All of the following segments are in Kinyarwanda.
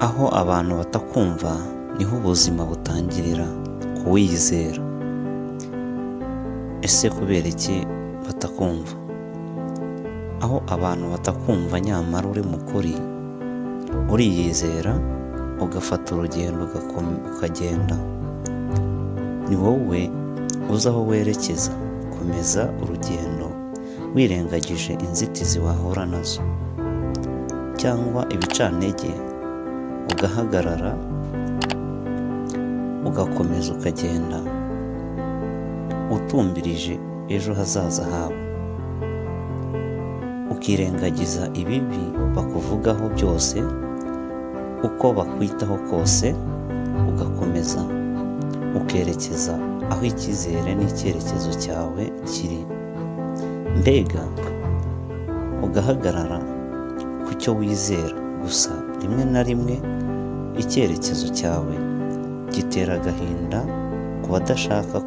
aho abantu batakumva niho ubuzima butangirira kuwizera. Ese kubera iki batakumva? Aho abantu batakumva nyamara uri mukuri, uriyizera ugafata urugendo ukagenda. Ni wowe uzi aho werekeza. Komeza urugendo wirengagije inzitizi wahura nazo cyangwa ibicantege, ugahagarara ugakomeza ukagenda utumbirije ejo hazaza hawe, ukirengagiza ibibi bakuvugaho byose, uko bakwitaho kose, ugakomeza ukerekeza aho icyizere n'icyerekezo cyawe kiri. Mbega ugahagarara ku cyo wizera. Gusa rimwe na rimwe icyerekezo cyawe gitera agahinda ku badashaka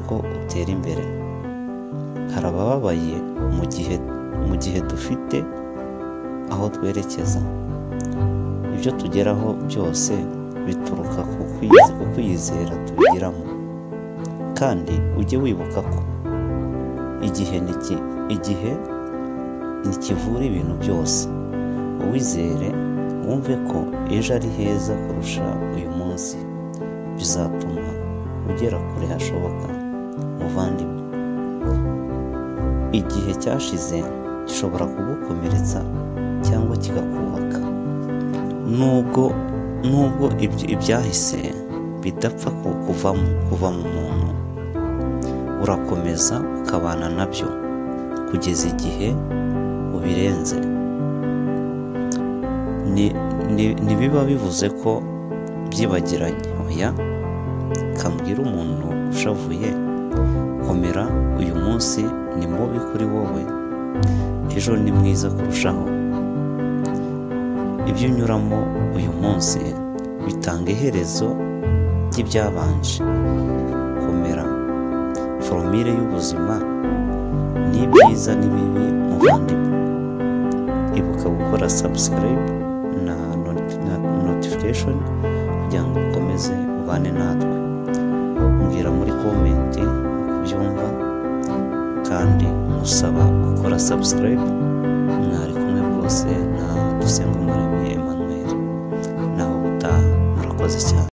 ko utera imbere. Hari abababaye mu gihe dufite aho twerekeza. Ibyo tugeraho byose bituruka ku kwizera tubigiramo. Kandi ujye wibuka ko igihe ntikivura ibintu byose. Uwizere, wumve ko ejo ari heza kurusha uyu munsi. Bizatuma ugera kure hashoboka, muvandimwe. Igihe cyashize gishobora kugukomeretsa cyangwa kikakubaka. Nubwo ibyahise bidapfa kuva mu muntu, urakomeza ukabana nabyo kugeza igihe ubirenze. Ntibiba bivuze ko byibagiranye. Oya, kambwira umuntu ushavuye, komera, uyu munsi ni mubi kuri wowe, ejo ni mwiza kurushaho. Ibyo unyuramo uyu munsi bitanga iherezo ry'ibyabanje. Komera. Foromire y'ubuzima ni ibyiza n'ibibi, muvandimwe. Ibuka gukora subscribe na notification kugira ngo ukomeze ubane natwe. Mbwira muri comment uko ubyumva, kandi musaba gukora subscribe. Mwari kumwe rwose na Dusengumuremyi.